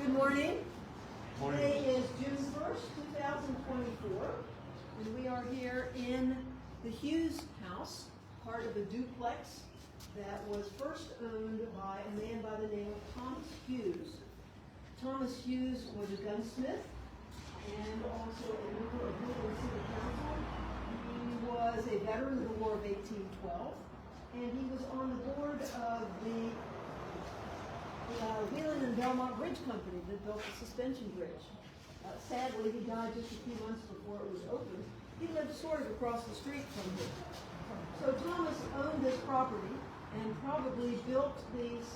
Good morning. Morning. Today is June 1st, 2024, and we are here in the Hughes house, part of a duplex that was first owned by a man by the name of Thomas Hughes. Thomas Hughes was a gunsmith and also a member of Brooklyn City Council. He was a veteran of the War of 1812, and he was on the board of the Wheeling and Belmont Bridge Company that built the suspension bridge. Sadly, he died just a few months before it was opened. He lived sort of across the street from here. So Thomas owned this property and probably built these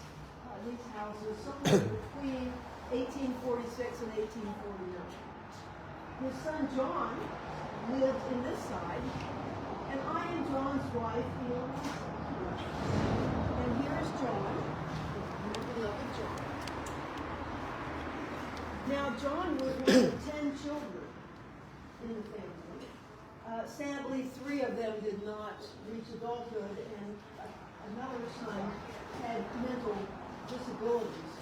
houses somewhere between 1846 and 1849. His son John lived in this side, and I am John's wife, Eliza. And here's John. John. Now, John was one of 10 children in the family. Sadly, 3 of them did not reach adulthood, and another son had mental disabilities.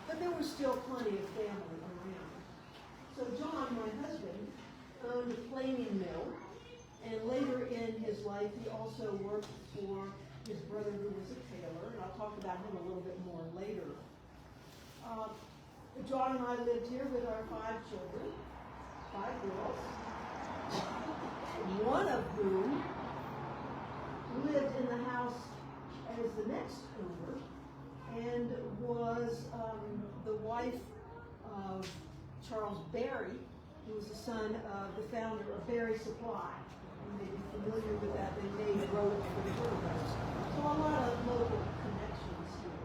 But there was still plenty of family around. So John, my husband, owned a planing mill, and later in his life, he also worked for his brother, who was a tailor, and I'll talk about him a little bit more later. John and I lived here with our 5 children, 5 girls, one of whom lived in the house as the next owner and was the wife of Charles Berry, who was the son of the founder of Berry Supply. You may be familiar with that. They made roads for the railroads. So a lot of local connections here.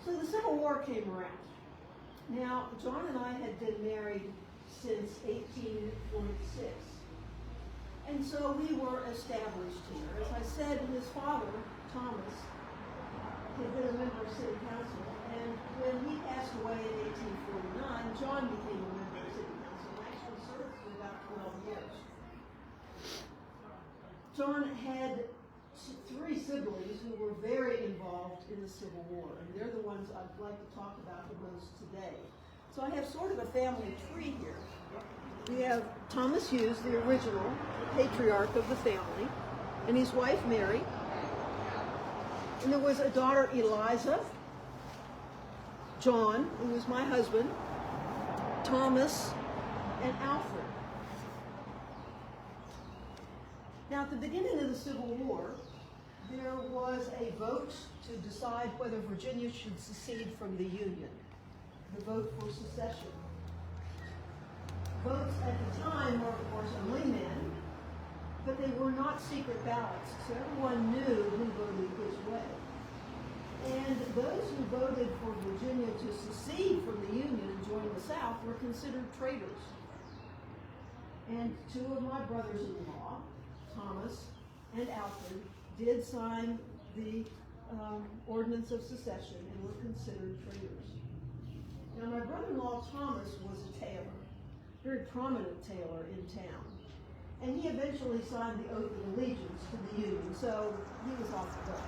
So the Civil War came around. Now, John and I had been married since 1846. And so we were established here. As I said, his father, Thomas, had been a member of City Council. And when he passed away in 1849, John became a member of City Council and actually served for about 12 years. John had 3 siblings who were very involved in the Civil War, and they're the ones I'd like to talk about the most today. So I have sort of a family tree here. We have Thomas Hughes, the original patriarch of the family, and his wife Mary. And there was a daughter Eliza, John, who was my husband, Thomas, and Alfred. Now, at the beginning of the Civil War, there was a vote to decide whether Virginia should secede from the Union, the vote for secession. Votes at the time were, of course, only men, but they were not secret ballots, so everyone knew who voted which way. And those who voted for Virginia to secede from the Union and join the South were considered traitors. And 2 of my brothers-in-law, Thomas and Alfred, did sign the Ordinance of Secession and were considered traitors. Now, my brother-in-law Thomas was a tailor, a very prominent tailor in town. And he eventually signed the oath of allegiance to the Union, so he was off the hook.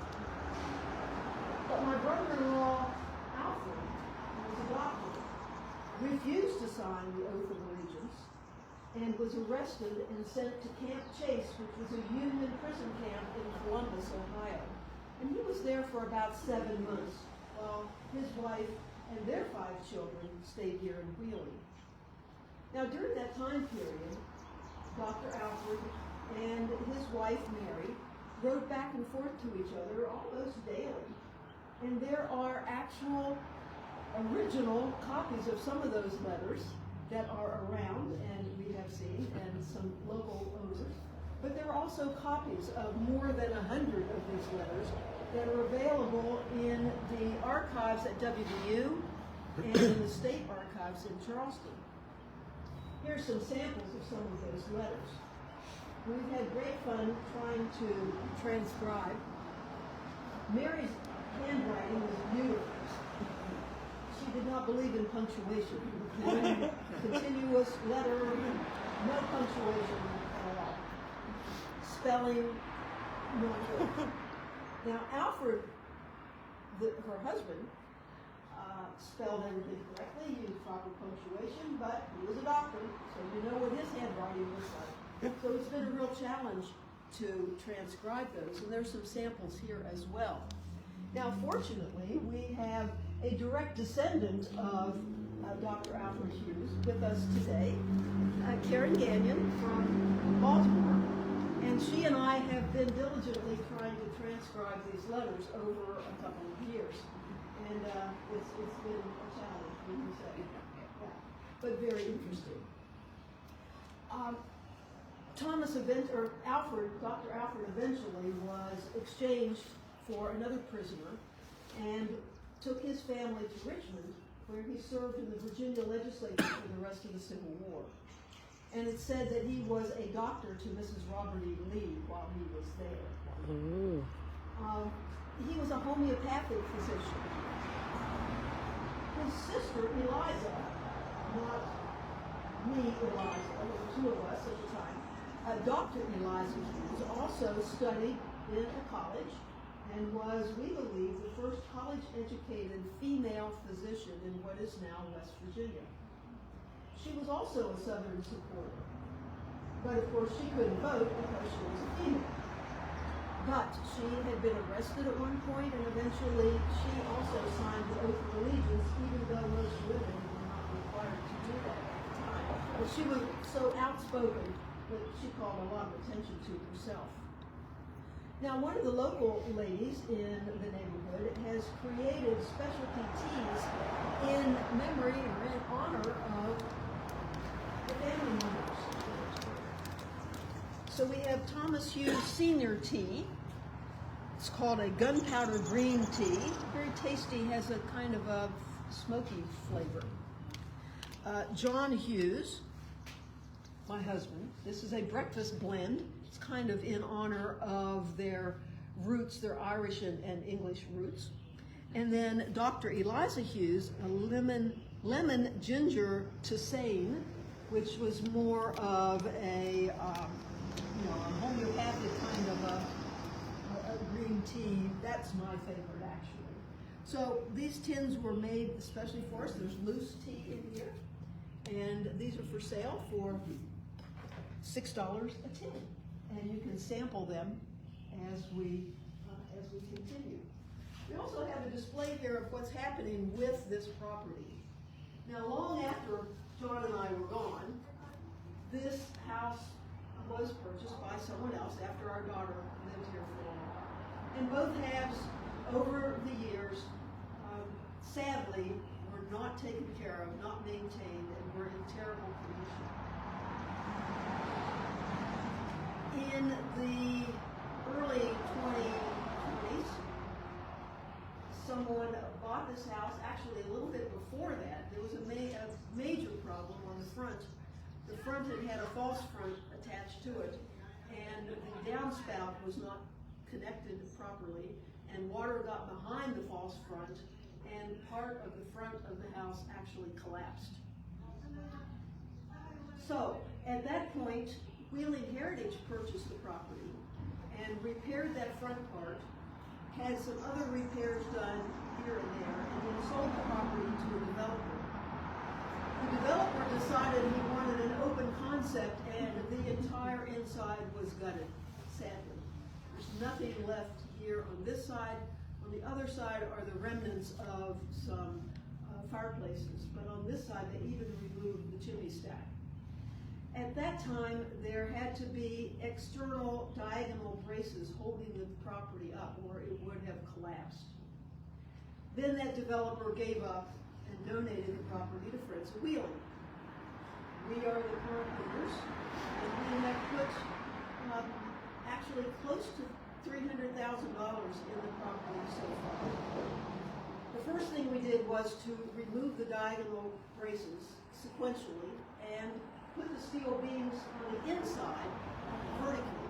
But my brother-in-law Alfred, who was a doctor, refused to sign the oath of allegiance and was arrested and sent to Camp Chase, which was a Union prison camp in Columbus, Ohio. And he was there for about 7 months, while his wife and their 5 children stayed here in Wheeling. Now, during that time period, Dr. Alfred and his wife, Mary, wrote back and forth to each other almost daily. And there are actual original copies of some of those letters that are around, and we have seen, and some local owners. But there are also copies of more than 100 of these letters that are available in the archives at WVU and in the state archives in Charleston. Here's some samples of some of those letters. We've had great fun trying to transcribe. Mary's handwriting was beautiful. She did not believe in punctuation. Continuous letter, no punctuation at all. Spelling, no. Now, Alfred, her husband, spelled everything correctly, used proper punctuation, but he was a doctor, so you know what his handwriting looks like. So it's been a real challenge to transcribe those, and there's some samples here as well. Now, fortunately, we have a direct descendant of Dr. Alfred Hughes with us today, Karen Gagnon from Baltimore, and she and I have been diligently trying to transcribe these letters over a couple of years. And it's been a challenge, wouldn't you say? Yeah. But very interesting. Dr. Alfred eventually was exchanged for another prisoner and took his family to Richmond, where he served in the Virginia legislature for the rest of the Civil War. And it said that he was a doctor to Mrs. Robert E. Lee while he was there. Ooh. He was a homeopathic physician. His sister, Eliza, not me, Eliza, there were two of us at the time, Dr. Eliza Hughes also studied in a college and was, we believe, the first college-educated female physician in what is now West Virginia. She was also a Southern supporter, but of course she couldn't vote because she was a female. But she had been arrested at one point, and eventually she also signed the oath of allegiance, even though most women were not required to do that at the time. But she was so outspoken that she called a lot of attention to herself. Now, one of the local ladies in the neighborhood has created specialty teas in memory or in honor of the family members. So we have Thomas Hughes Senior tea. It's called a gunpowder green tea. Very tasty, has a kind of a smoky flavor. John Hughes, my husband. This is a breakfast blend. It's kind of in honor of their roots, their Irish and English roots. And then Dr. Eliza Hughes, a lemon ginger tisane, which was more of a a homeopathic kind of a green tea. That's my favorite, actually. So these tins were made especially for us. There's loose tea in here, and these are for sale for $6 a tin, and you can sample them as we continue. We also have a display here of what's happening with this property. Now, long after John and I were gone, this house was purchased by someone else after our daughter lived here for a while. And both halves, over the years, sadly, were not taken care of, not maintained, and were in terrible condition. In the early 2020s, someone bought this house. Actually, a little bit before that, there was a major problem on the front. The front had a false front attached to it, and the downspout was not connected properly, and water got behind the false front, and part of the front of the house actually collapsed. So, at that point, Wheeling Heritage purchased the property and repaired that front part, had some other repairs done here and there, and then sold the property to a developer. The developer decided he wanted an open concept, and the entire inside was gutted, sadly. There's nothing left here on this side. On the other side are the remnants of some fireplaces, but on this side they even removed the chimney stack. At that time, there had to be external diagonal braces holding the property up, or it would have collapsed. Then that developer gave up and donated the property to Friends of Wheeling. We are the current owners, and we have put actually close to $300,000 in the property so far. The first thing we did was to remove the diagonal braces sequentially and put the steel beams on the inside vertically.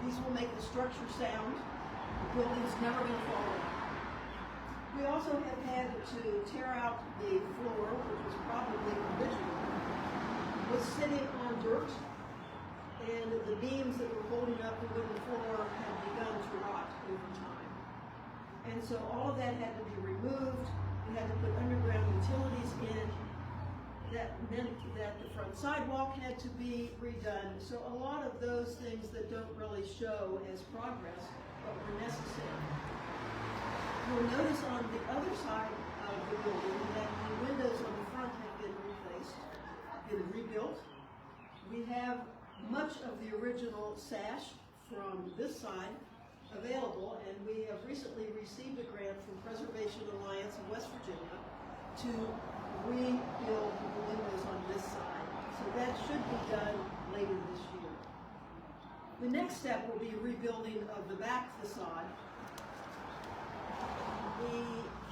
These will make the structure sound. The building's never going to fall down. We also have had to tear out the floor, which was probably original, was sitting on dirt, and the beams that were holding up the wooden floor had begun to rot over time. And And so all of that had to be removed. We had to put underground utilities in. That meant that the front sidewalk had to be redone. So a lot of those things that don't really show as progress, but were necessary. You'll notice on the other side of the building that the windows on the front have been replaced, been rebuilt. We have much of the original sash from this side available, and we have recently received a grant from Preservation Alliance of West Virginia to rebuild the windows on this side. So that should be done later this year. The next step will be rebuilding of the back facade. We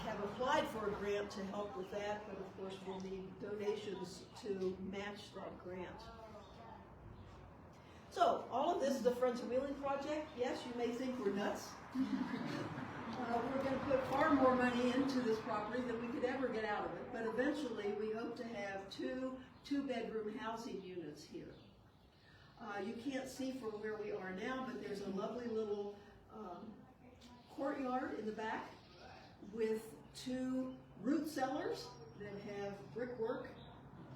have applied for a grant to help with that, but of course we'll need donations to match that grant. So, all of this is the Friends of Wheeling project. Yes, you may think we're nuts. We're going to put far more money into this property than we could ever get out of it, but eventually we hope to have two-bedroom housing units here. You can't see from where we are now, but there's a lovely little courtyard in the back with two root cellars that have brickwork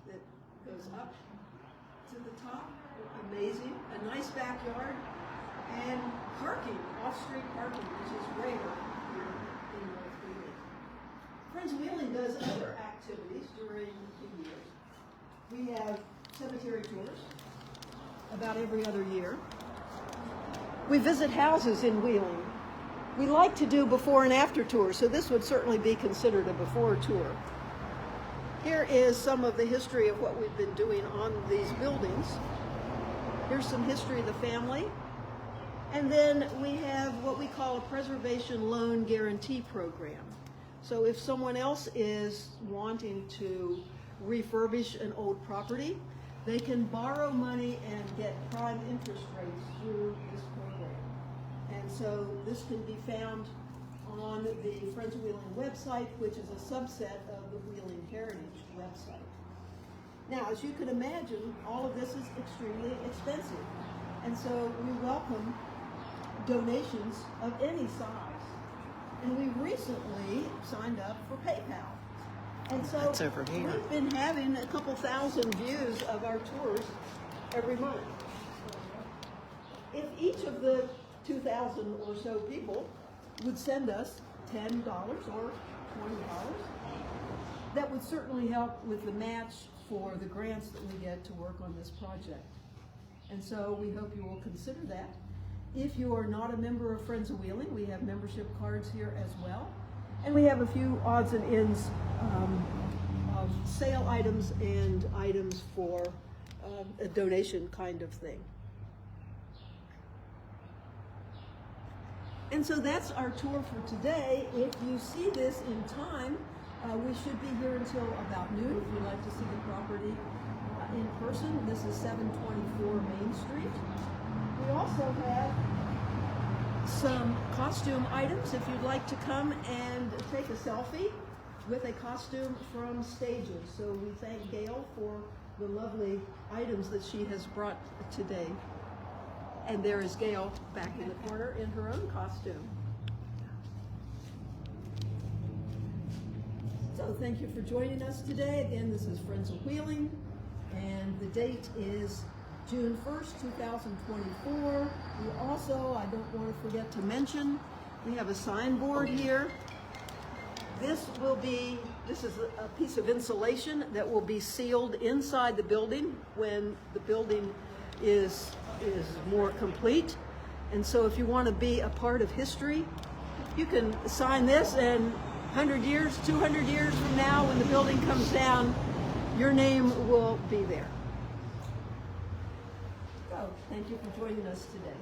that goes up to the top. Amazing. A nice backyard and parking, off-street parking, which is rare here in North Wheeling. Friends of Wheeling does other activities during the year. We have cemetery tours about every other year. We visit houses in Wheeling. We like to do before and after tours, so this would certainly be considered a before tour. Here is some of the history of what we've been doing on these buildings. Here's some history of the family. And then we have what we call a preservation loan guarantee program. So if someone else is wanting to refurbish an old property, they can borrow money and get prime interest rates through this program. And so this can be found on the Friends of Wheeling website, which is a subset of the Wheeling Heritage website. Now, as you can imagine, all of this is extremely expensive. And so we welcome donations of any size. And we recently signed up for PayPal. And so That's over here. We've been having a couple thousand views of our tours every month. If each of the 2,000 or so people would send us $10 or $20, that would certainly help with the match for the grants that we get to work on this project. And so we hope you will consider that. If you are not a member of Friends of Wheeling, we have membership cards here as well. And we have a few odds and ends of sale items and items for a donation kind of thing. And so that's our tour for today. If you see this in time, we should be here until about noon if you'd like to see the property in person. This is 724 Main Street. We also have some costume items if you'd like to come and take a selfie with a costume from Stages. So we thank Gail for the lovely items that she has brought today. And there is Gail back in the corner in her own costume. So thank you for joining us today. Again, this is Friends of Wheeling, and the date is June 1st, 2024. We also, I don't want to forget to mention, we have a signboard here. This is a piece of insulation that will be sealed inside the building when the building is more complete. And so if you want to be a part of history, you can sign this, and 100 years, 200 years from now, when the building comes down, your name will be there. So, thank you for joining us today.